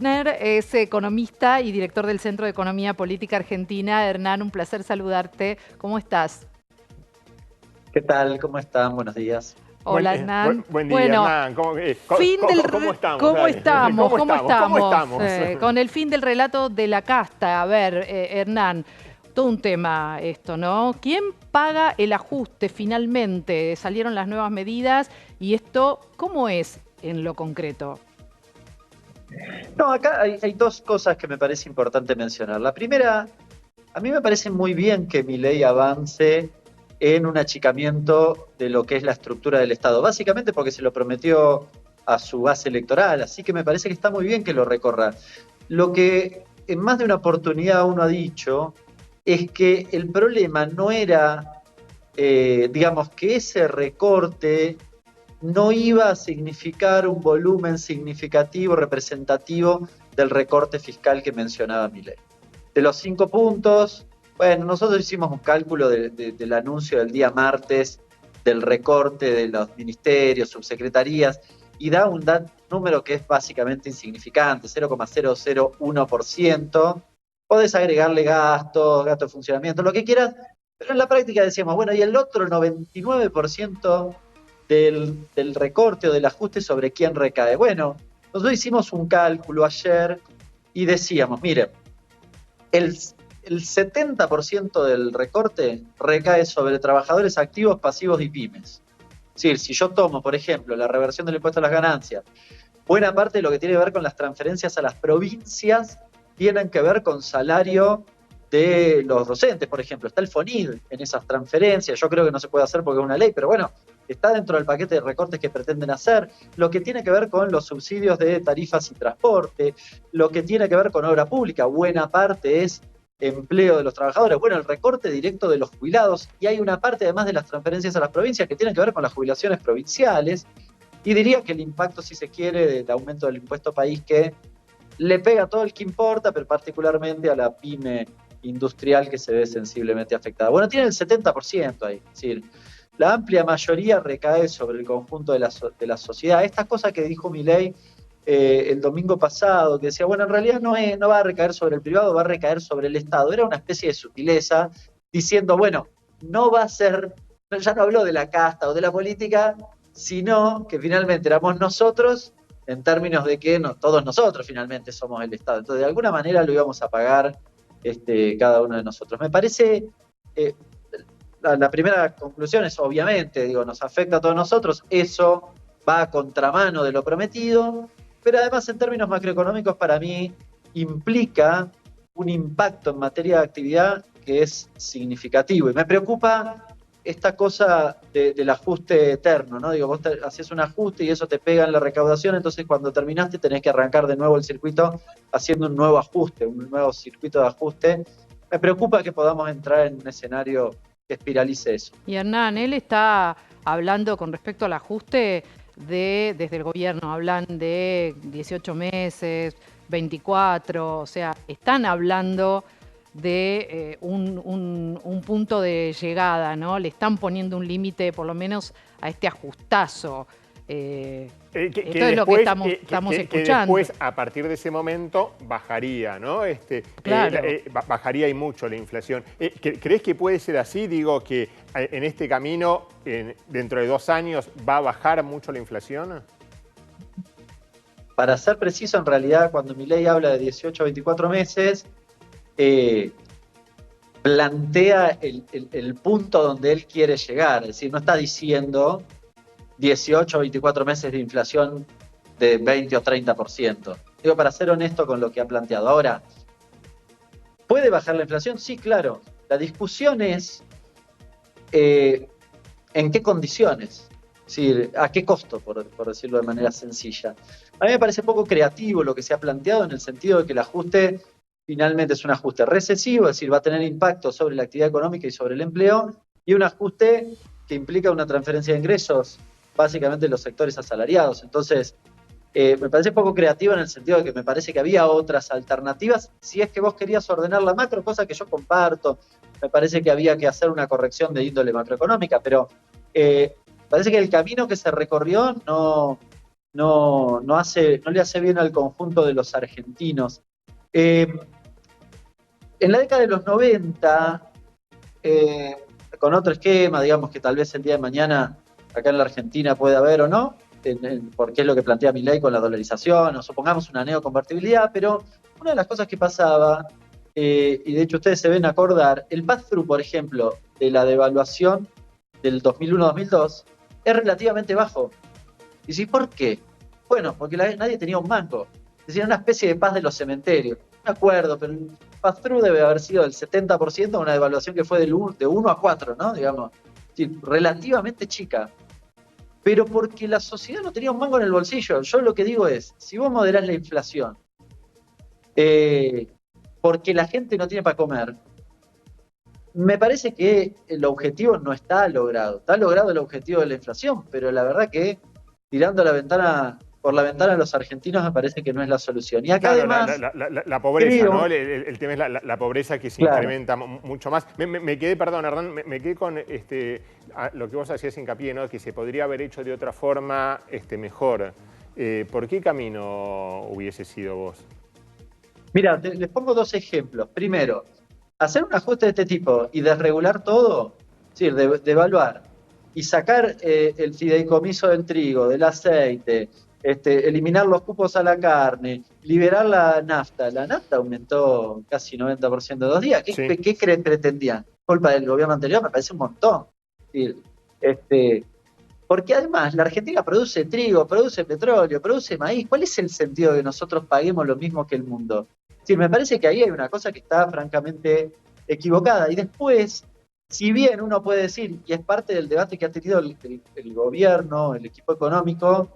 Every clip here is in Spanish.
Hernán es economista y director del Centro de Economía Política Argentina. Hernán, un placer saludarte. ¿Cómo estás? ¿Qué tal? ¿Cómo están? Buenos días. Hola, Hernán. Buen día, Bueno, Hernán. fin del... ¿Cómo estamos? ¿Cómo Dale. estamos? ¿Cómo ¿Cómo estamos? ¿Cómo estamos? estamos? Con el fin del relato de la casta. A ver, Hernán, todo un tema esto, ¿no? ¿Quién paga el ajuste finalmente? Salieron las nuevas medidas y esto, ¿cómo es en lo concreto? No, acá hay dos cosas que me parece importante mencionar. La primera, a mí me parece muy bien que Milei avance en un achicamiento de lo que es la estructura del Estado, básicamente porque se lo prometió a su base electoral, así que me parece que está muy bien que lo recorra. Lo que en más de una oportunidad uno ha dicho es que el problema no era, digamos, que ese recorte no iba a significar un volumen significativo, representativo del recorte fiscal que mencionaba Milei. De los 5 puntos, bueno, nosotros hicimos un cálculo del anuncio del día martes del recorte de los ministerios, subsecretarías, y da un número que es básicamente insignificante, 0,001%. Podés agregarle gastos, gastos de funcionamiento, lo que quieras, pero en la práctica decíamos, bueno, y el otro 99% del recorte o del ajuste, ¿sobre quién recae? Bueno, nosotros hicimos un cálculo ayer y decíamos, mire, el, el 70% del recorte recae sobre trabajadores activos, pasivos y pymes. Es decir, si yo tomo, por ejemplo, la reversión del impuesto a las ganancias, buena parte de lo que tiene que ver con las transferencias a las provincias tienen que ver con salario de los docentes, por ejemplo. Está el FONID en esas transferencias. Yo creo que no se puede hacer porque es una ley, pero bueno, está dentro del paquete de recortes que pretenden hacer. Lo que tiene que ver con los subsidios de tarifas y transporte, lo que tiene que ver con obra pública, buena parte es empleo de los trabajadores, bueno, el recorte directo de los jubilados, y hay una parte además de las transferencias a las provincias que tienen que ver con las jubilaciones provinciales, y diría que el impacto, si se quiere, del aumento del impuesto país que le pega a todo el que importa, pero particularmente a la pyme industrial que se ve sensiblemente afectada. Bueno, tiene el 70% ahí, es decir, la amplia mayoría recae sobre el conjunto de la sociedad. Estas cosas que dijo Milei el domingo pasado, que decía, bueno, en realidad no va a recaer sobre el privado, va a recaer sobre el Estado. Era una especie de sutileza, diciendo, bueno, no va a ser, ya no habló de la casta o de la política, sino que finalmente éramos nosotros, en términos de que no, todos nosotros finalmente somos el Estado. Entonces, de alguna manera lo íbamos a pagar cada uno de nosotros. Me parece, eh, la primera conclusión es, obviamente, digo, nos afecta a todos nosotros, eso va a contramano de lo prometido, pero además en términos macroeconómicos para mí implica un impacto en materia de actividad que es significativo. Y me preocupa esta cosa del ajuste eterno, ¿no? Digo, vos haces un ajuste y eso te pega en la recaudación, entonces cuando terminaste tenés que arrancar de nuevo el circuito haciendo un nuevo ajuste, un nuevo circuito de ajuste. Me preocupa que podamos entrar en un escenario que espiralice eso. Y Hernán, él está hablando con respecto al ajuste desde el gobierno, hablan de 18 meses, 24, o sea, están hablando de un punto de llegada, ¿no? Le están poniendo un límite, por lo menos, a este ajustazo. Esto es lo que estamos escuchando. Que después, a partir de ese momento, bajaría, ¿no? Claro. Bajaría y mucho la inflación. ¿Crees que puede ser así? Digo, que en este camino, dentro de 2 años, ¿va a bajar mucho la inflación? Para ser preciso, en realidad, cuando Milei habla de 18 a 24 meses, eh, plantea el punto donde él quiere llegar. Es decir, no está diciendo 18 o 24 meses de inflación de 20 o 30%. Digo, para ser honesto con lo que ha planteado. Ahora, ¿puede bajar la inflación? Sí, claro. La discusión es en qué condiciones. Es decir, a qué costo, por decirlo de manera sencilla. A mí me parece poco creativo lo que se ha planteado en el sentido de que el ajuste finalmente es un ajuste recesivo, es decir, va a tener impacto sobre la actividad económica y sobre el empleo, y un ajuste que implica una transferencia de ingresos, básicamente en los sectores asalariados. Entonces, me parece poco creativo en el sentido de que me parece que había otras alternativas, si es que vos querías ordenar la macro, cosa que yo comparto, me parece que había que hacer una corrección de índole macroeconómica, pero parece que el camino que se recorrió no le hace bien al conjunto de los argentinos. En la década de los 90, con otro esquema, digamos que tal vez el día de mañana acá en la Argentina puede haber o no, porque es lo que plantea Milei con la dolarización, o supongamos una neoconvertibilidad, pero una de las cosas que pasaba, y de hecho ustedes se ven acordar, el pass-through, por ejemplo, de la devaluación del 2001-2002 es relativamente bajo. Y si, ¿por qué? Bueno, porque nadie tenía un mango. Es decir, una especie de paz de los cementerios. No me acuerdo, pero el pass-through debe haber sido del 70%, una devaluación que fue de 1 a 4, ¿no? Digamos, es decir, relativamente chica. Pero porque la sociedad no tenía un mango en el bolsillo. Yo lo que digo es, si vos moderás la inflación, porque la gente no tiene para comer, me parece que el objetivo no está logrado. Está logrado el objetivo de la inflación, pero la verdad que tirando por la ventana a los argentinos me parece que no es la solución. Y acá Claro, además, la pobreza, creo, ¿no? El tema es la pobreza que se claro, incrementa mucho más. Me quedé, perdón, Hernán, me quedé con lo que vos hacías hincapié, ¿no? Que se podría haber hecho de otra forma mejor. ¿Por qué camino hubiese sido vos? mira, les pongo dos ejemplos. Primero, hacer un ajuste de este tipo y desregular todo, es decir, devaluar y sacar el fideicomiso del trigo, del aceite, eliminar los cupos a la carne, liberar la nafta. La nafta aumentó casi 90% en 2 días. Sí. ¿Qué pretendían? ¿Culpa del gobierno anterior? Me parece un montón. Es decir, porque además la Argentina produce trigo, produce petróleo, produce maíz. ¿Cuál es el sentido de que nosotros paguemos lo mismo que el mundo? Es decir, me parece que ahí hay una cosa que está francamente equivocada. Y después, si bien uno puede decir, y es parte del debate que ha tenido el gobierno, el equipo económico,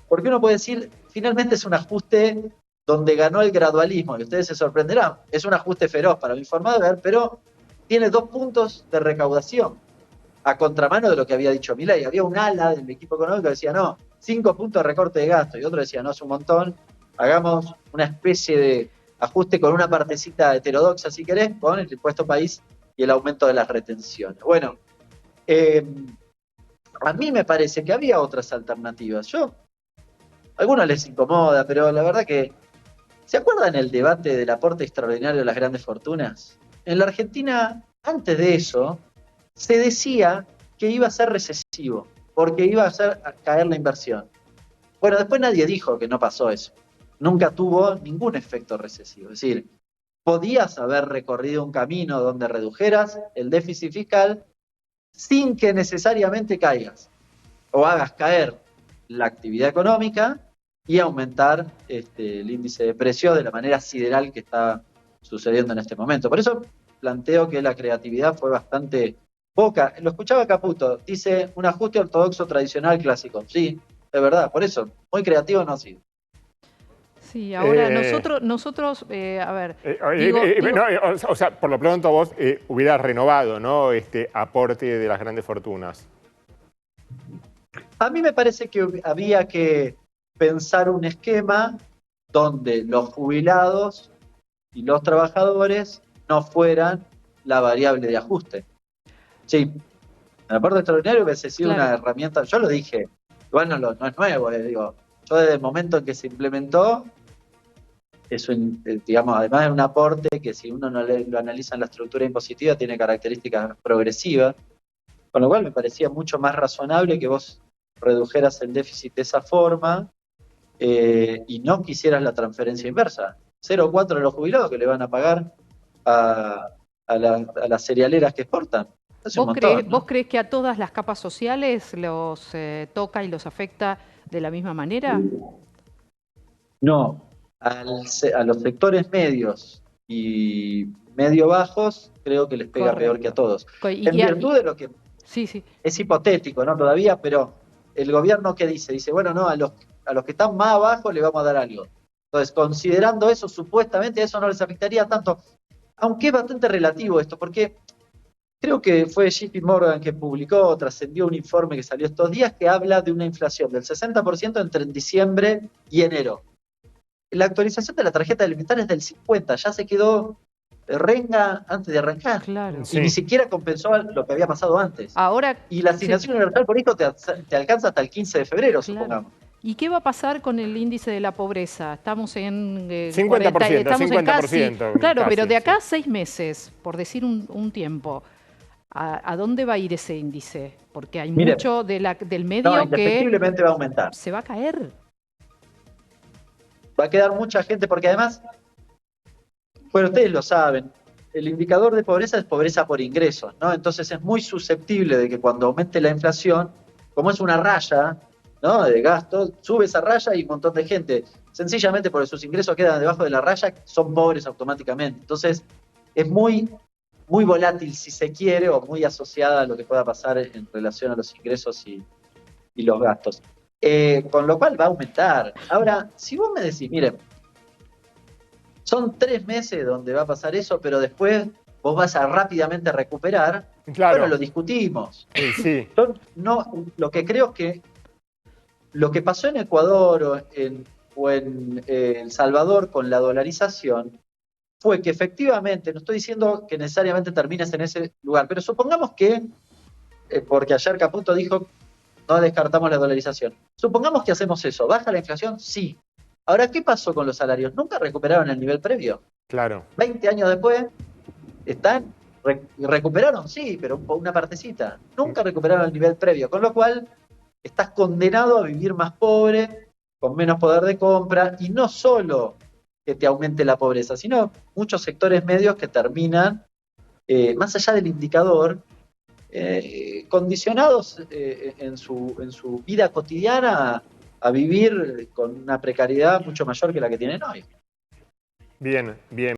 porque uno puede decir, finalmente es un ajuste donde ganó el gradualismo, y ustedes se sorprenderán, es un ajuste feroz para mi forma de ver, pero tiene 2 puntos de recaudación, a contramano de lo que había dicho Milei. Había un ala del equipo económico que decía, no, 5 puntos de recorte de gasto, y otro decía, no, es un montón, hagamos una especie de ajuste con una partecita heterodoxa, si querés, con el impuesto país y el aumento de las retenciones. Bueno, a mí me parece que había otras alternativas. A algunos les incomoda, pero la verdad que, ¿se acuerdan el debate del aporte extraordinario de las grandes fortunas? En la Argentina, antes de eso, se decía que iba a ser recesivo, porque iba a hacer caer la inversión. Bueno, después nadie dijo que no pasó eso. Nunca tuvo ningún efecto recesivo. Es decir, podías haber recorrido un camino donde redujeras el déficit fiscal sin que necesariamente caigas o hagas caer la actividad económica y aumentar el índice de precios de la manera sideral que está sucediendo en este momento. Por eso planteo que la creatividad fue bastante poca. Lo escuchaba Caputo, dice un ajuste ortodoxo tradicional clásico. Sí, es verdad, por eso, muy creativo no ha sido. Sí, ahora nosotros, a ver, o sea, por lo pronto vos hubieras renovado, ¿no? Este aporte de las grandes fortunas. A mí me parece que había que pensar un esquema donde los jubilados y los trabajadores no fueran la variable de ajuste. Sí, el aporte extraordinario hubiese sido una herramienta, yo lo dije, igual no es nuevo, digo, yo desde el momento en que se implementó, digamos, además de un aporte que si uno no lo analiza en la estructura impositiva tiene características progresivas, con lo cual me parecía mucho más razonable que vos redujeras el déficit de esa forma y no quisieras la transferencia inversa. 0,4 de los jubilados que le van a pagar a las cerealeras que exportan. Es un montón, ¿no? ¿Vos creés que a todas las capas sociales los toca y los afecta de la misma manera? No, a los sectores medios y medio bajos creo que les pega peor que a todos. En virtud de lo que sí. Es hipotético, ¿no? Todavía, pero el gobierno ¿qué dice? Dice, bueno, no, a los que están más abajo le vamos a dar algo. Entonces, considerando eso, supuestamente eso no les afectaría tanto, aunque es bastante relativo esto, porque creo que fue JP Morgan que trascendió un informe que salió estos días que habla de una inflación del 60% entre diciembre y enero. La actualización de la tarjeta alimentaria es del 50%, ya se quedó renga antes de arrancar. Claro. Y ni siquiera compensó lo que había pasado antes. Ahora, y la asignación universal por hijo te alcanza hasta el 15 de febrero, claro. supongamos. ¿Y qué va a pasar con el índice de la pobreza? Estamos en 50%, 40, estamos en casi, 50%, claro, casi, pero de acá a sí. 6 meses, por decir un tiempo, ¿a dónde va a ir ese índice? Porque hay Miren, mucho del no, medio que indefectiblemente va a aumentar. se va a caer. Va a quedar mucha gente, porque además, bueno, ustedes lo saben, el indicador de pobreza es pobreza por ingresos, ¿no? Entonces es muy susceptible de que cuando aumente la inflación, como es una raya, ¿no?, de gasto, sube esa raya y un montón de gente, sencillamente porque sus ingresos quedan debajo de la raya, son pobres automáticamente. Entonces es muy, muy volátil, si se quiere, o muy asociada a lo que pueda pasar en relación a los ingresos y los gastos. Con lo cual va a aumentar. Ahora, si vos me decís, miren, son 3 meses donde va a pasar eso, pero después vos vas a rápidamente recuperar, bueno, Claro, lo discutimos. sí, Yo no, lo que creo es que lo que pasó en Ecuador o en El Salvador con la dolarización fue que efectivamente, no estoy diciendo que necesariamente termines en ese lugar, pero supongamos que, porque ayer Caputo dijo, no descartamos la dolarización. Supongamos que hacemos eso. ¿Baja la inflación? Sí. Ahora, ¿qué pasó con los salarios? Nunca recuperaron el nivel previo. claro. 20 años después, recuperaron, sí, pero una partecita. Nunca recuperaron el nivel previo, con lo cual estás condenado a vivir más pobre, con menos poder de compra, y no solo que te aumente la pobreza, sino muchos sectores medios que terminan, más allá del indicador, condicionados en su vida cotidiana a vivir con una precariedad mucho mayor que la que tienen hoy. Bien, bien.